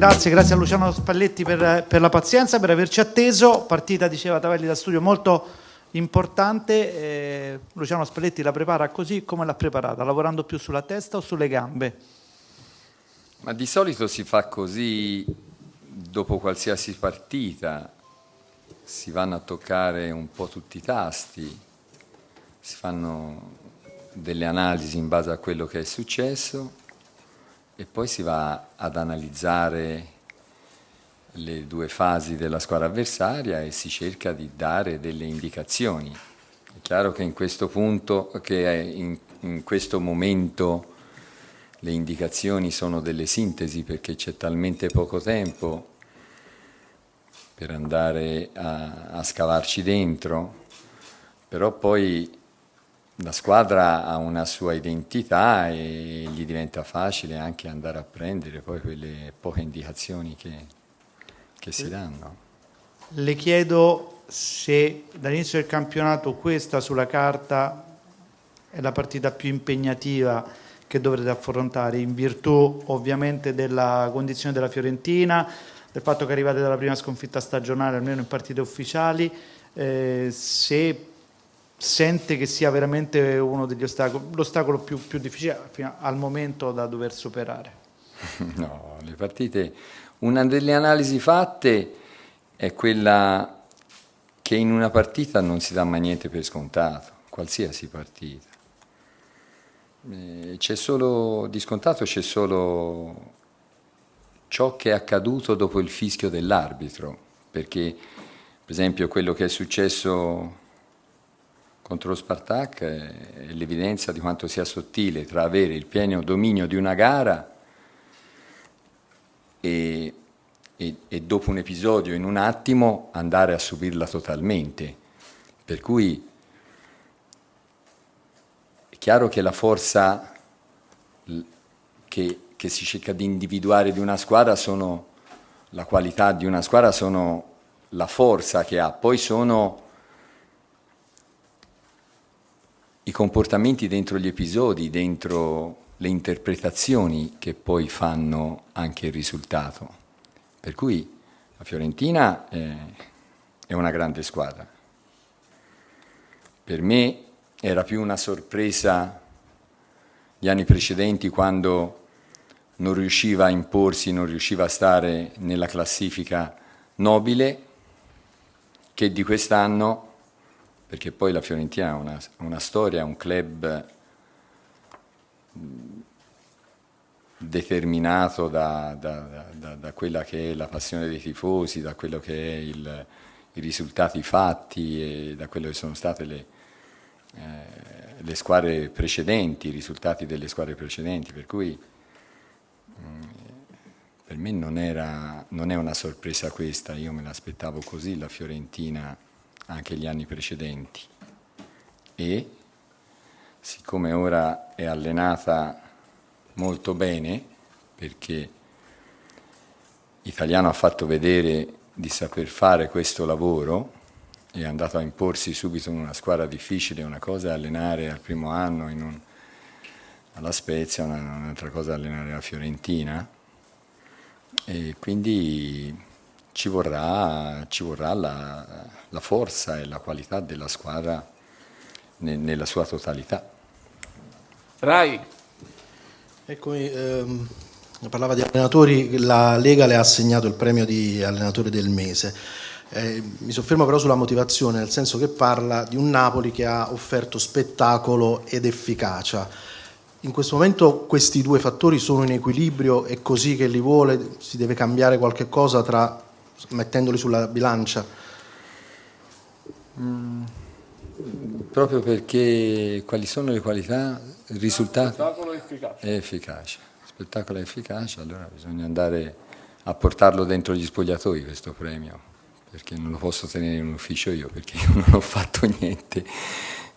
grazie a Luciano Spalletti per la pazienza, per averci atteso. Partita, diceva Tavelli, da studio molto importante. Luciano Spalletti la prepara così come l'ha preparata, lavorando più sulla testa o sulle gambe? Ma di solito si fa così dopo qualsiasi partita, si vanno a toccare un po' tutti i tasti, si fanno delle analisi in base a quello che è successo e poi si va ad analizzare le due fasi della squadra avversaria e si cerca di dare delle indicazioni. È chiaro che in questo punto, in questo momento le indicazioni sono delle sintesi perché c'è talmente poco tempo per andare a scavarci dentro, però poi la squadra ha una sua identità e gli diventa facile anche andare a prendere poi quelle poche indicazioni che si danno. Le chiedo se dall'inizio del campionato questa sulla carta è la partita più impegnativa che dovrete affrontare, in virtù ovviamente della condizione della Fiorentina, del fatto che arrivate dalla prima sconfitta stagionale, almeno in partite ufficiali, se sente che sia veramente uno degli ostacoli, l'ostacolo più difficile fino al momento da dover superare. No, le partite, una delle analisi fatte è quella che in una partita non si dà mai niente per scontato, qualsiasi partita. C'è solo, di scontato c'è solo ciò che è accaduto dopo il fischio dell'arbitro, perché per esempio quello che è successo contro lo Spartak è l'evidenza di quanto sia sottile tra avere il pieno dominio di una gara e dopo un episodio, in un attimo, andare a subirla totalmente. Per cui è chiaro che la forza che si cerca di individuare di una squadra sono la qualità di una squadra, sono la forza che ha, poi sono i comportamenti dentro gli episodi, dentro le interpretazioni che poi fanno anche il risultato. Per cui la Fiorentina è una grande squadra. Per me era più una sorpresa gli anni precedenti quando non riusciva a imporsi, non riusciva a stare nella classifica nobile, che di quest'anno, perché poi la Fiorentina ha una storia, un club determinato da quella che è la passione dei tifosi, da quello che è i risultati fatti e da quello che sono state le squadre precedenti, i risultati delle squadre precedenti, per cui per me non è una sorpresa questa, io me l'aspettavo così la Fiorentina anche gli anni precedenti e siccome ora è allenata molto bene, perché Italiano ha fatto vedere di saper fare questo lavoro, è andato a imporsi subito in una squadra difficile, una cosa è allenare al primo anno alla Spezia, un'altra cosa è allenare la Fiorentina, e quindi ci vorrà la forza e la qualità della squadra nella sua totalità. Rai. Eccomi, parlava di allenatori, la Lega le ha assegnato il premio di allenatore del mese. Mi soffermo però sulla motivazione, nel senso che parla di un Napoli che ha offerto spettacolo ed efficacia. In questo momento questi due fattori sono in equilibrio, è così che li vuole, si deve cambiare qualche cosa mettendoli sulla bilancia? Proprio perché quali sono le qualità? Il risultato? Spettacolo e efficacia. È efficace. Spettacolo è efficace, allora bisogna andare a portarlo dentro gli spogliatoi questo premio, perché non lo posso tenere in un ufficio io, perché io non ho fatto niente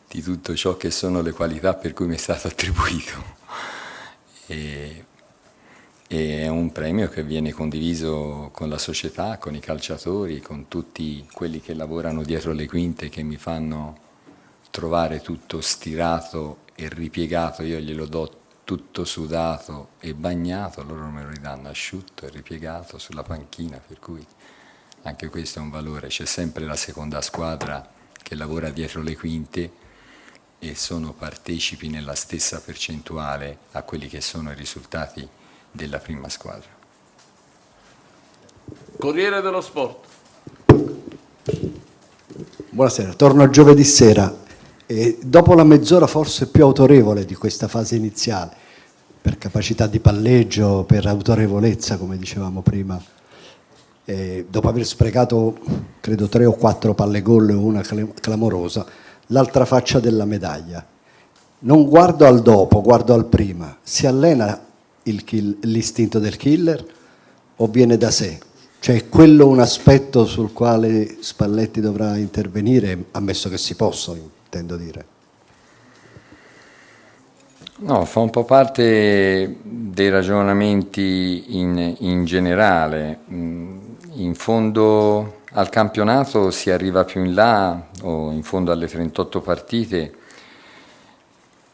di tutto ciò che sono le qualità per cui mi è stato attribuito. E è un premio che viene condiviso con la società, con i calciatori, con tutti quelli che lavorano dietro le quinte, che mi fanno trovare tutto stirato e ripiegato. Io glielo do tutto sudato e bagnato, loro me lo ridanno asciutto e ripiegato sulla panchina, per cui anche questo è un valore. C'è sempre la seconda squadra che lavora dietro le quinte e sono partecipi nella stessa percentuale a quelli che sono i risultati della prima squadra. Corriere dello Sport. Buonasera, torno giovedì sera. Dopo la mezz'ora forse più autorevole di questa fase iniziale, per capacità di palleggio, per autorevolezza, come dicevamo prima, dopo aver sprecato credo 3 o 4 palle gol e una clamorosa, l'altra faccia della medaglia. Non guardo al dopo, guardo al prima. Si allena l'istinto del killer o viene da sé? Cioè è quello un aspetto sul quale Spalletti dovrà intervenire, ammesso che si possa, intendo dire. No, fa un po' parte dei ragionamenti in generale. In fondo al campionato si arriva più in là, o in fondo alle 38 partite,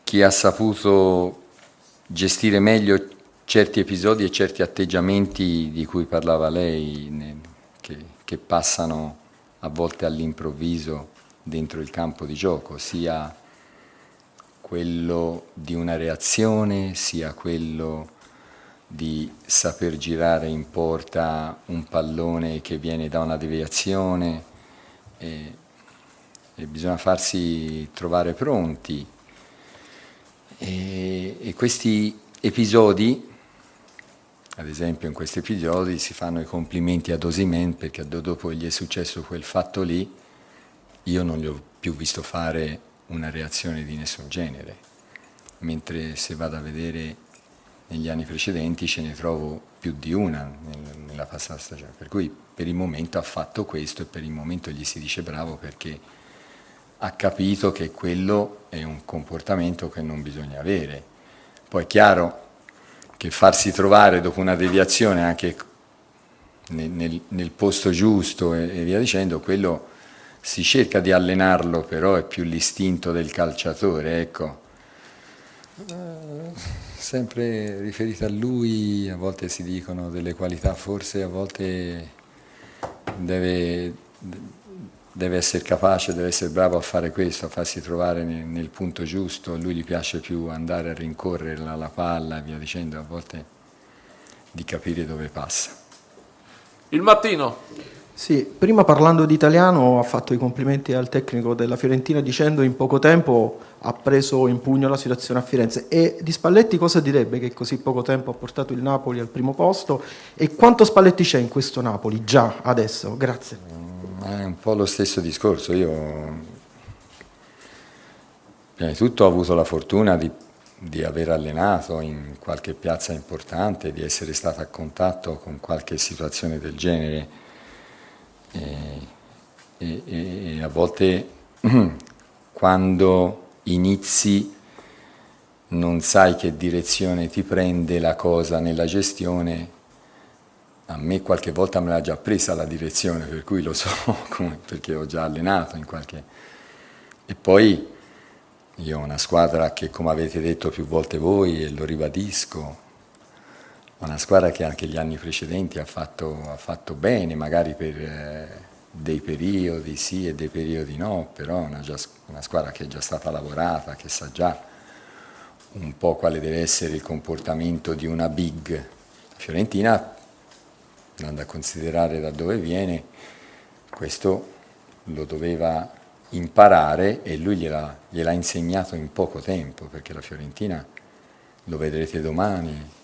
chi ha saputo gestire meglio certi episodi e certi atteggiamenti di cui parlava lei, che passano a volte all'improvviso dentro il campo di gioco, sia quello di una reazione, sia quello di saper girare in porta un pallone che viene da una deviazione, e bisogna farsi trovare pronti. E questi episodi, ad esempio in questi episodi si fanno i complimenti ad Osimhen perché dopo gli è successo quel fatto lì, io non gli ho più visto fare una reazione di nessun genere, mentre se vado a vedere negli anni precedenti ce ne trovo più di una nella passata stagione, per cui per il momento ha fatto questo e per il momento gli si dice bravo perché ha capito che quello è un comportamento che non bisogna avere. Poi è chiaro che farsi trovare dopo una deviazione anche nel posto giusto e via dicendo, quello si cerca di allenarlo, però è più l'istinto del calciatore, ecco. Sempre riferito a lui, a volte si dicono delle qualità, forse a volte deve essere capace, deve essere bravo a fare questo, a farsi trovare nel punto giusto. A lui gli piace più andare a rincorrere la palla e via dicendo, a volte di capire dove passa. Il Mattino. Sì, prima parlando di italiano ha fatto i complimenti al tecnico della Fiorentina dicendo in poco tempo ha preso in pugno la situazione a Firenze. E di Spalletti cosa direbbe che così poco tempo ha portato il Napoli al primo posto e quanto Spalletti c'è in questo Napoli già adesso? Grazie. È un po' lo stesso discorso. Io prima di tutto ho avuto la fortuna di aver allenato in qualche piazza importante, di essere stato a contatto con qualche situazione del genere. E a volte quando inizi non sai che direzione ti prende la cosa nella gestione. A me qualche volta me l'ha già presa la direzione, per cui lo so perché ho già allenato in qualche. E poi io ho una squadra che, come avete detto più volte voi, e lo ribadisco, una squadra che anche gli anni precedenti ha fatto bene, magari per dei periodi sì e dei periodi no, però è una squadra che è già stata lavorata, che sa già un po' quale deve essere il comportamento di una big. La Fiorentina, andando a considerare da dove viene, questo lo doveva imparare e lui gliel'ha insegnato in poco tempo, perché la Fiorentina, lo vedrete domani,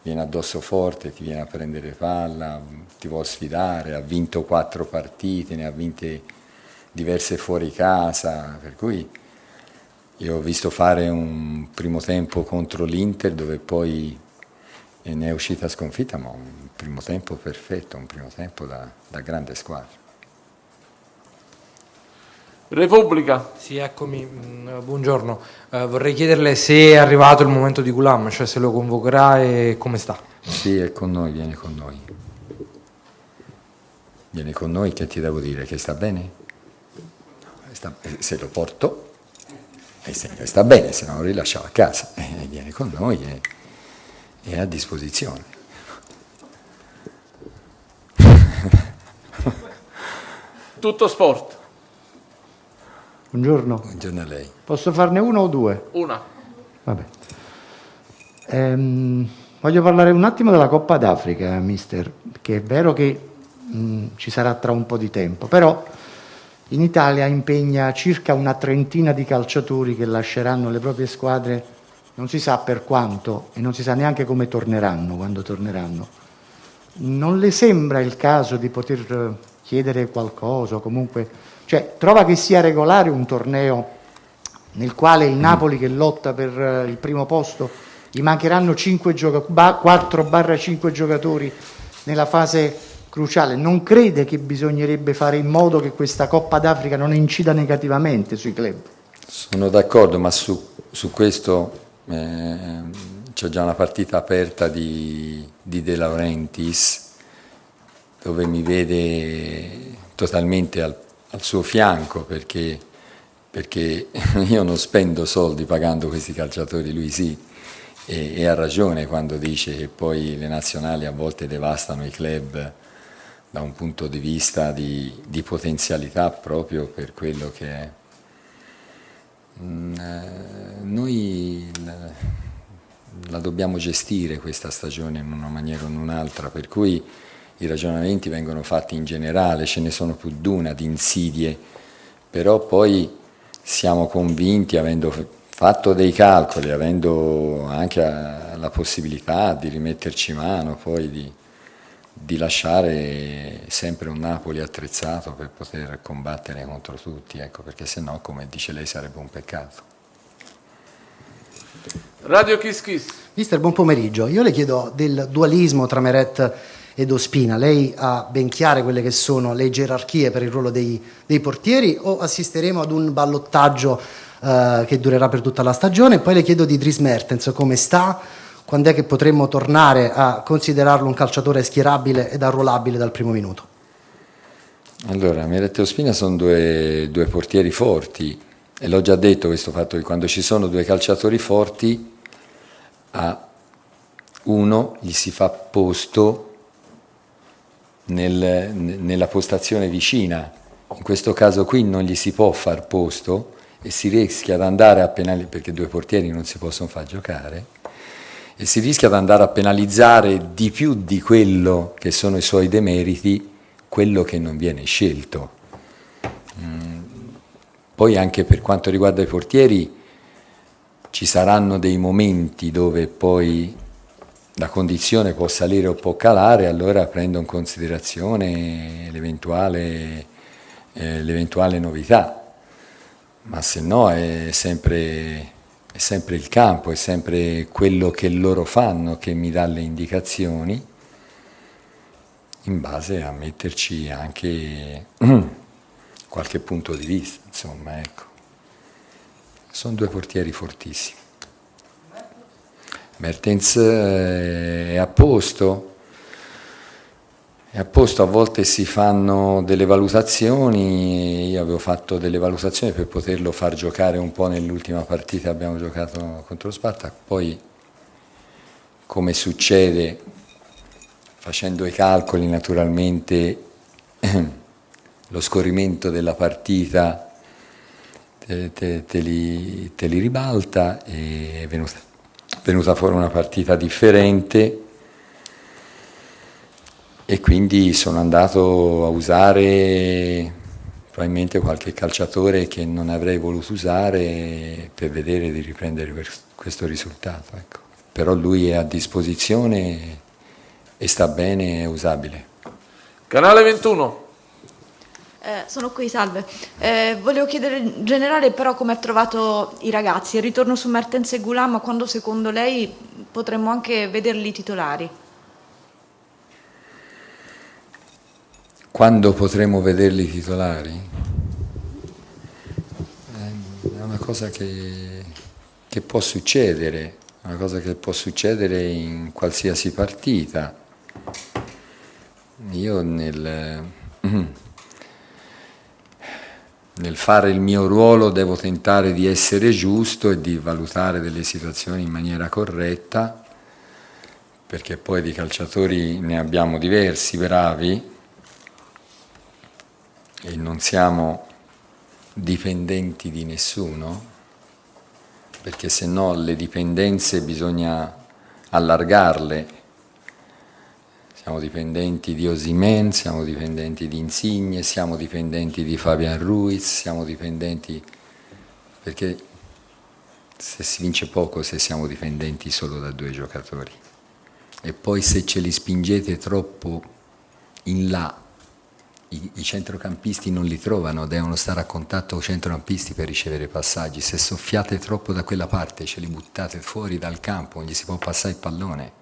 viene addosso forte, ti viene a prendere palla, ti vuole sfidare, ha vinto 4 partite, ne ha vinte diverse fuori casa, per cui io ho visto fare un primo tempo contro l'Inter dove poi ne è uscita sconfitta, ma un primo tempo perfetto, un primo tempo da grande squadra. Repubblica. Sì, eccomi, buongiorno. Vorrei chiederle se è arrivato il momento di Ghulam, cioè se lo convocherà e come sta. Sì, è con noi, viene con noi. Viene con noi, che ti devo dire? Che sta bene? Se lo porto, E sta bene, se no lo rilasciamo a casa, viene con noi e è a disposizione. Tutto sport. Buongiorno. Buongiorno a lei. Posso farne uno o due? Una. Vabbè. Voglio parlare un attimo della Coppa d'Africa, mister, che è vero che ci sarà tra un po' di tempo, però in Italia impegna circa una trentina di calciatori che lasceranno le proprie squadre, non si sa per quanto e non si sa neanche come torneranno, quando torneranno. Non le sembra il caso di poter chiedere qualcosa, o comunque, cioè, trova che sia regolare un torneo nel quale il Napoli, che lotta per il primo posto, gli mancheranno 4/5 giocatori nella fase cruciale? Non crede che bisognerebbe fare in modo che questa Coppa d'Africa non incida negativamente sui club? Sono d'accordo, ma su questo c'è già una partita aperta di De Laurentiis, dove mi vede totalmente al suo fianco, perché io non spendo soldi pagando questi calciatori, lui sì, e ha ragione quando dice che poi le nazionali a volte devastano i club da un punto di vista di potenzialità proprio per quello che è. Noi la dobbiamo gestire questa stagione in una maniera o in un'altra, per cui i ragionamenti vengono fatti in generale, ce ne sono più di una di insidie, però poi siamo convinti, avendo fatto dei calcoli, avendo anche la possibilità di rimetterci mano, poi di lasciare sempre un Napoli attrezzato per poter combattere contro tutti, ecco, perché sennò, come dice lei, sarebbe un peccato. Radio Kiss Kiss. Mister, buon pomeriggio. Io le chiedo del dualismo tra Meret ed Ospina. Lei ha ben chiare quelle che sono le gerarchie per il ruolo dei portieri, o assisteremo ad un ballottaggio che durerà per tutta la stagione? Poi le chiedo di Dries Mertens, come sta? Quando è che potremmo tornare a considerarlo un calciatore schierabile ed arruolabile dal primo minuto? Allora, Meret e Ospina sono due portieri forti, e l'ho già detto questo fatto che quando ci sono due calciatori forti, a uno gli si fa posto nella postazione vicina. In questo caso qui non gli si può far posto e si rischia di andare a penalizzare, perché due portieri non si possono far giocare, e si rischia di andare a penalizzare di più di quello che sono i suoi demeriti, quello che non viene scelto. Poi anche per quanto riguarda i portieri ci saranno dei momenti dove poi la condizione può salire o può calare, allora prendo in considerazione l'eventuale novità, ma se no è sempre il campo, è sempre quello che loro fanno che mi dà le indicazioni, in base a metterci anche qualche punto di vista, insomma, ecco. Sono due portieri fortissimi. Mertens è a posto, a volte si fanno delle valutazioni, io avevo fatto delle valutazioni per poterlo far giocare un po' nell'ultima partita che abbiamo giocato contro lo Spartak, poi come succede, facendo i calcoli naturalmente, lo scorrimento della partita te li ribalta, e è venuta fuori una partita differente, e quindi sono andato a usare probabilmente qualche calciatore che non avrei voluto usare per vedere di riprendere questo risultato, ecco. Però lui è a disposizione e sta bene, è usabile. Canale 21. Sono qui, salve. Volevo chiedere in generale però come ha trovato i ragazzi, il ritorno su Mertens e Ghulam, quando secondo lei potremmo anche vederli titolari? Quando potremo vederli titolari? È una cosa che può succedere, una cosa che può succedere in qualsiasi partita. Io nel nel fare il mio ruolo devo tentare di essere giusto e di valutare delle situazioni in maniera corretta, perché poi di calciatori ne abbiamo diversi bravi e non siamo dipendenti di nessuno, perché se no le dipendenze bisogna allargarle. Siamo dipendenti di Osimhen, siamo dipendenti di Insigne, siamo dipendenti di Fabian Ruiz, siamo dipendenti, perché se si vince poco se siamo dipendenti solo da 2 giocatori. E poi se ce li spingete troppo in là, i centrocampisti non li trovano, devono stare a contatto con i centrocampisti per ricevere passaggi. Se soffiate troppo da quella parte, ce li buttate fuori dal campo, non gli si può passare il pallone.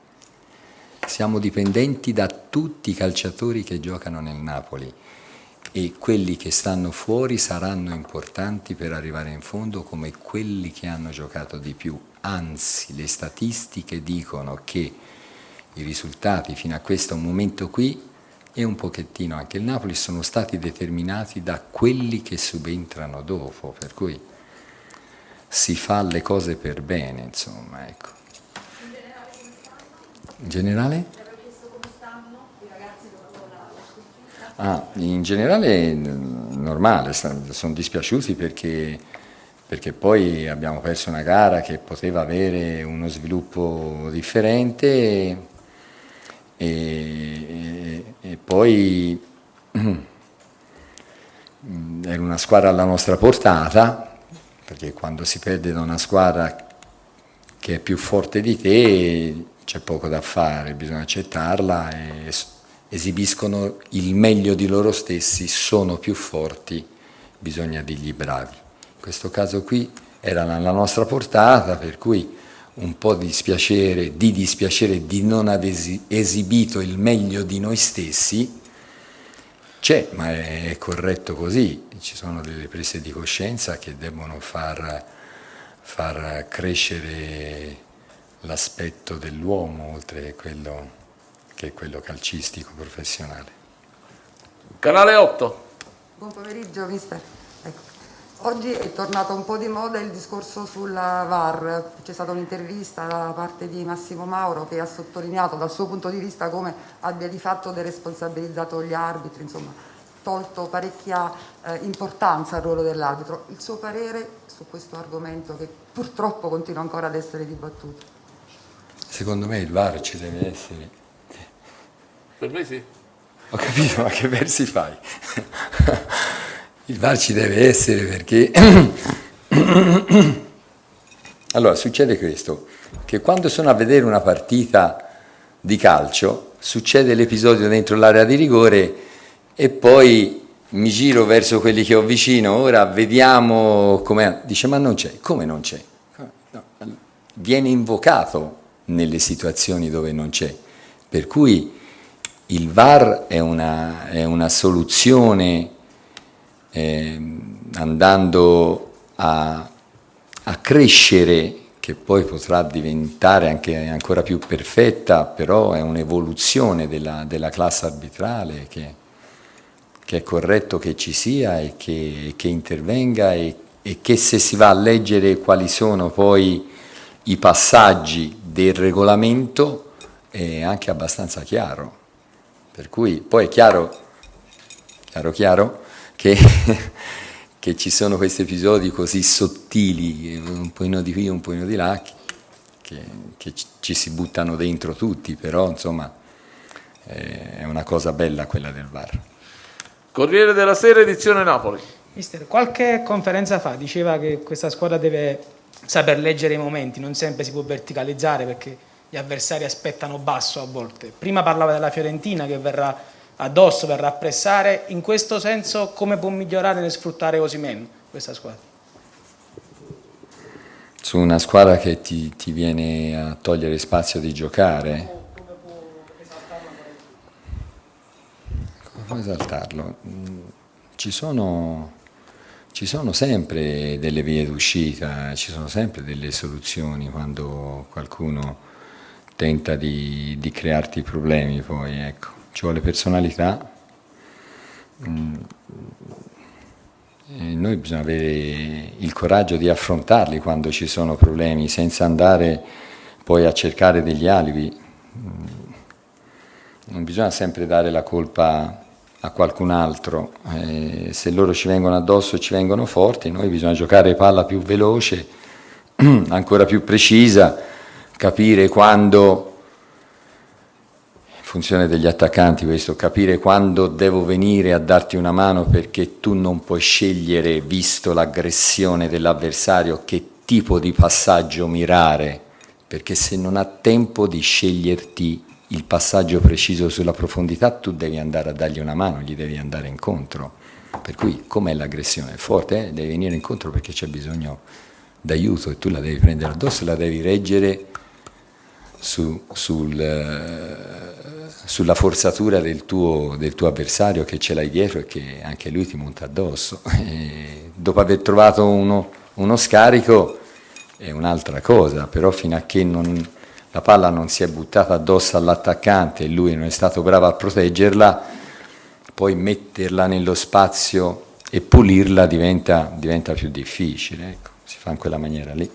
Siamo dipendenti da tutti i calciatori che giocano nel Napoli e quelli che stanno fuori saranno importanti per arrivare in fondo come quelli che hanno giocato di più. Anzi, le statistiche dicono che i risultati fino a questo momento qui e un pochettino anche il Napoli sono stati determinati da quelli che subentrano dopo, per cui si fa le cose per bene, insomma, ecco. In generale? In generale normale, sono dispiaciuti perché poi abbiamo perso una gara che poteva avere uno sviluppo differente e poi era una squadra alla nostra portata, perché quando si perde da una squadra che è più forte di te c'è poco da fare, bisogna accettarla e esibiscono il meglio di loro stessi, sono più forti, bisogna dirgli bravi. In questo caso qui era alla nostra portata, per cui un po' di dispiacere di non aver esibito il meglio di noi stessi c'è, ma è corretto così. Ci sono delle prese di coscienza che devono far crescere l'aspetto dell'uomo oltre che quello calcistico professionale. Canale 8. Buon pomeriggio mister. Ecco. Oggi è tornato un po' di moda il discorso sulla VAR, c'è stata un'intervista da parte di Massimo Mauro che ha sottolineato dal suo punto di vista come abbia di fatto deresponsabilizzato gli arbitri, insomma tolto parecchia importanza al ruolo dell'arbitro. Il suo parere su questo argomento che purtroppo continua ancora ad essere dibattuto? Secondo me il VAR ci deve essere. Per me sì. Ho capito, ma che versi fai? Il VAR ci deve essere perché... Allora, succede questo, che quando sono a vedere una partita di calcio, succede l'episodio dentro l'area di rigore e poi mi giro verso quelli che ho vicino, ora vediamo com'è. Dice, ma non c'è. Come non c'è? No, viene invocato nelle situazioni dove non c'è. Per cui il VAR è una soluzione andando a crescere, che poi potrà diventare anche ancora più perfetta, però è un'evoluzione della classe arbitrale che è corretto che ci sia e che intervenga e che se si va a leggere quali sono poi i passaggi del regolamento è anche abbastanza chiaro. Per cui poi è chiaro che ci sono questi episodi così sottili, un pochino di qui, un pochino di là, che ci si buttano dentro tutti, però insomma è una cosa bella quella del VAR. Corriere della Sera, edizione Napoli. Mister, qualche conferenza fa diceva che questa squadra deve saper leggere i momenti, non sempre si può verticalizzare perché gli avversari aspettano basso a volte. Prima parlava della Fiorentina che verrà addosso, verrà a pressare. In questo senso come può migliorare nel sfruttare Osimhen questa squadra? Su una squadra che ti viene a togliere spazio di giocare? Come può esaltarlo? Ci sono sempre delle vie d'uscita, ci sono sempre delle soluzioni quando qualcuno tenta di crearti problemi, poi ecco, ci vuole personalità. noi bisogna avere il coraggio di affrontarli quando ci sono problemi, senza andare poi a cercare degli alibi. Non bisogna sempre dare la colpa a qualcun altro, se loro ci vengono addosso, ci vengono forti, noi bisogna giocare palla più veloce, ancora più precisa, capire quando, in funzione degli attaccanti questo, capire quando devo venire a darti una mano, perché tu non puoi scegliere, visto l'aggressione dell'avversario, che tipo di passaggio mirare, perché se non ha tempo di sceglierti il passaggio preciso sulla profondità, tu devi andare a dargli una mano, gli devi andare incontro. Per cui, com'è l'aggressione? È forte, devi venire incontro perché c'è bisogno d'aiuto e tu la devi prendere addosso e la devi reggere sulla forzatura del tuo avversario, che ce l'hai dietro e che anche lui ti monta addosso. E dopo aver trovato uno scarico è un'altra cosa, però fino a che la palla non si è buttata addosso all'attaccante e lui non è stato bravo a proteggerla, poi metterla nello spazio e pulirla diventa più difficile, ecco, si fa in quella maniera lì.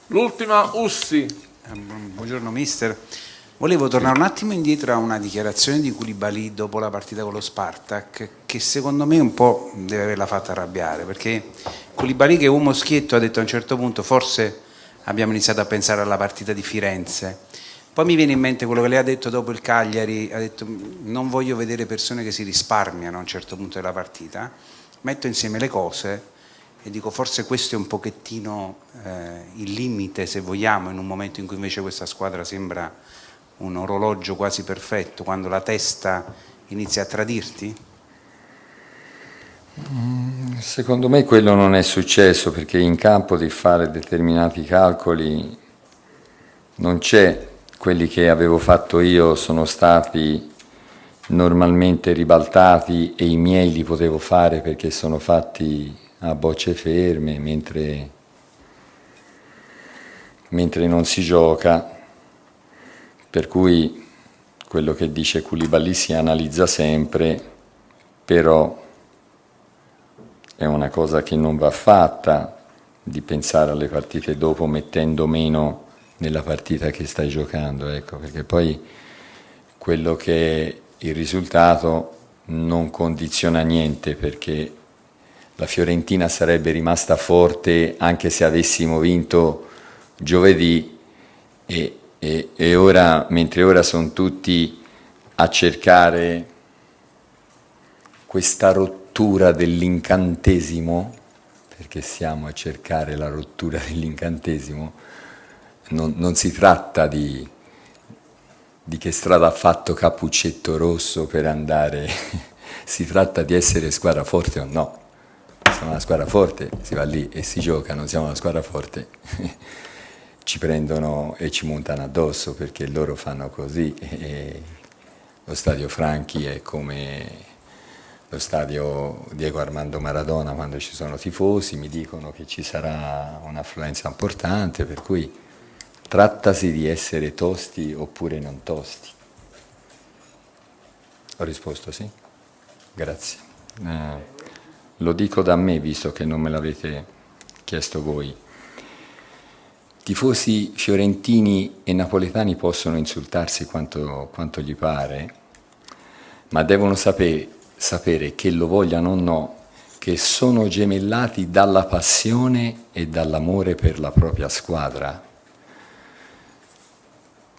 L'ultima, Ussi. Buongiorno mister, volevo tornare un attimo indietro a una dichiarazione di Koulibaly dopo la partita con lo Spartak, che secondo me un po' deve averla fatta arrabbiare, perché Koulibaly, che è uomo schietto, ha detto a un certo punto forse abbiamo iniziato a pensare alla partita di Firenze. Poi mi viene in mente quello che lei ha detto dopo il Cagliari, ha detto non voglio vedere persone che si risparmiano a un certo punto della partita, metto insieme le cose e dico forse questo è un pochettino il limite, se vogliamo, in un momento in cui invece questa squadra sembra un orologio quasi perfetto, quando la testa inizia a tradirti? Secondo me quello non è successo, perché in campo di fare determinati calcoli non c'è. Quelli che avevo fatto io sono stati normalmente ribaltati e i miei li potevo fare perché sono fatti a bocce ferme, mentre non si gioca, per cui quello che dice Koulibaly si analizza sempre, però è una cosa che non va fatta, di pensare alle partite dopo mettendo meno nella partita che stai giocando, ecco, perché poi quello che è il risultato non condiziona niente, perché la Fiorentina sarebbe rimasta forte anche se avessimo vinto giovedì e ora, mentre ora sono tutti a cercare questa rottura dell'incantesimo, perché siamo a cercare la rottura dell'incantesimo, non si tratta di che strada ha fatto Cappuccetto Rosso per andare, si tratta di essere squadra forte o no. Siamo una squadra forte, si va lì e si gioca, non siamo una squadra forte, ci prendono e ci montano addosso perché loro fanno così. E lo stadio Franchi è come lo stadio Diego Armando Maradona quando ci sono tifosi, mi dicono che ci sarà un'affluenza importante, per cui trattasi di essere tosti oppure non tosti. Ho risposto sì? Grazie. Lo dico da me, visto che non me l'avete chiesto voi. Tifosi fiorentini e napoletani possono insultarsi quanto gli pare, ma devono sapere che lo vogliano o no, che sono gemellati dalla passione e dall'amore per la propria squadra.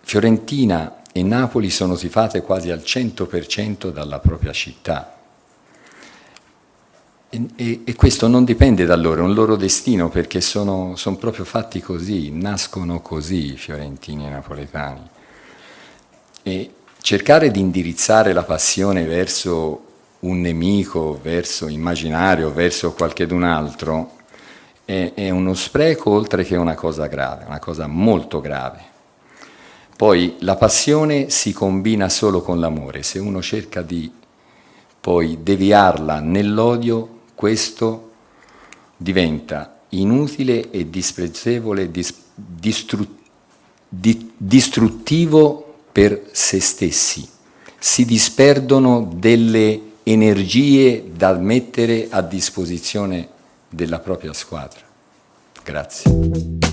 Fiorentina e Napoli sono tifate quasi al 100% dalla propria città. E questo non dipende da loro, è un loro destino, perché sono proprio fatti così, nascono così i fiorentini e napoletani. E cercare di indirizzare la passione verso un nemico, verso immaginario, verso qualchedun altro, è uno spreco oltre che una cosa grave, una cosa molto grave. Poi la passione si combina solo con l'amore, se uno cerca di poi deviarla nell'odio, questo diventa inutile e disprezzevole, distruttivo per se stessi. Si disperdono delle energie da mettere a disposizione della propria squadra. Grazie.